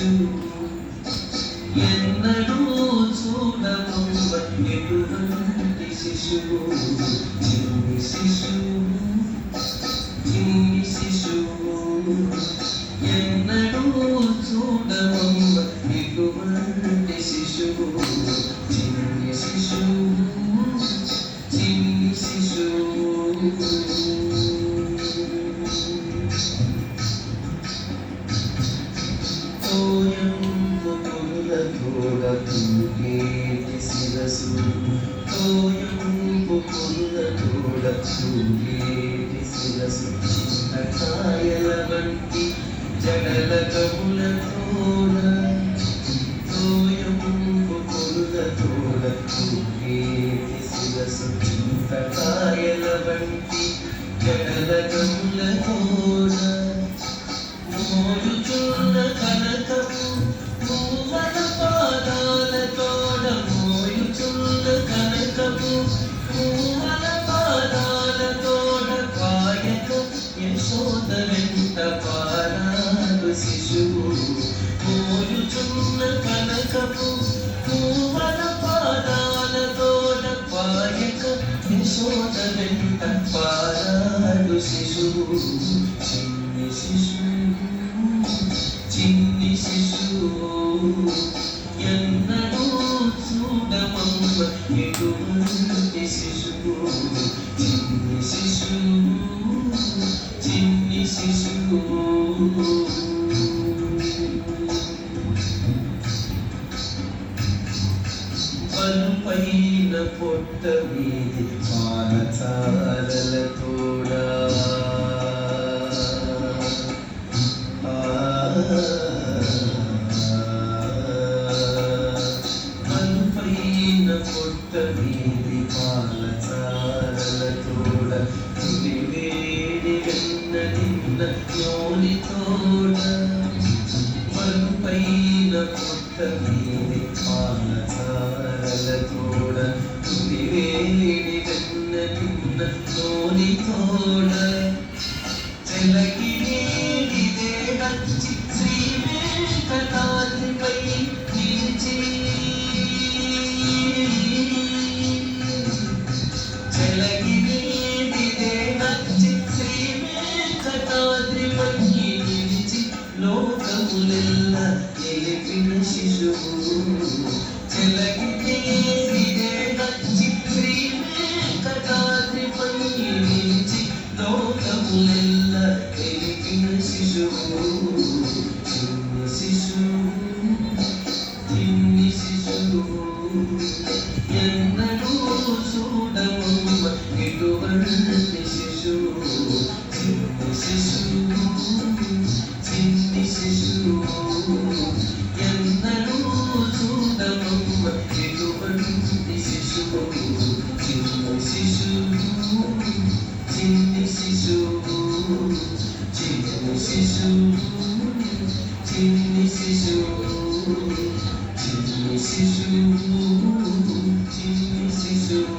శిశువు ఎన్నడూ చూడమమ్మ ఎటువంటి శిశువు చిన్ని శిశువు చిన్ని శిశువు ఎన్నడూ చూడమమ్మ ఎటువంటి శిశువు చిన్ని శిశువు చిన్ని శిశువు తూగేటి శిరసు తోయంపు పుల్ల తూగేటి శిరసు చింతకాయల వంటి జడల కములతోడ తోయంపు పుల్ల తూగేటి శిరసు చింతకాయల వంటి జడల కములతోడ మోయుచున్న కనకము పూవన పాదాలతోడ మోయుచున్న కనకము పూవన పాదాలతోడ కాయక యశోద వెంట పారాడు శిశువు మోయుచున్న కనకము పూవన పాదాలతోడ కాయక యశోద వెంట పారాడు శిశువు చిన్ని శిశువు చిన్ని శిశువు ఎన్నడూ చూడమమ్మ ఎటువంటి శిశువు చిన్ని శిశువు చిన్ని శిశువు పలుపైన పొట్ట మీది పాలచారలతోడా పలుపైన పొట్ట మీది పాలచారలతోడ వేడి వెన్న నిన్న నోలితోడ పలుపైన పొట్ట మీది పాలచారలతోడ వేడి వెన్న నిన్న నోలితోడ చెలకి వేడిదే వచ్చి శ్రీ వెంకటాద్రిపై నిలిచి చెలకి వేడిదే వచ్చి శ్రీ వెంకటాద్రిపై నిలిచి లోకములెల్ల నిలిపిన శిశువు చెలకి వేడిదే వచ్చి శ్రీ వెంకటాద్రిపై నిలిచి లోకములెల్ల నిలిపిన శిశువు చిన్ని శిశువు చిన్ని శిశువు ఎన్నడూ చూడమమ్మ ఎటువంటి శిశువు చిన్ని శిశువు చిన్ని శిశువు ఎన్నడూ చూడమమ్మ ఎటువంటి శిశువు చిన్ని శిశువు చిన్ని శిశువు చిన్ని శిశువు చిన్ని శిశువు చిన్ని శిశువు చిన్ని శిశువు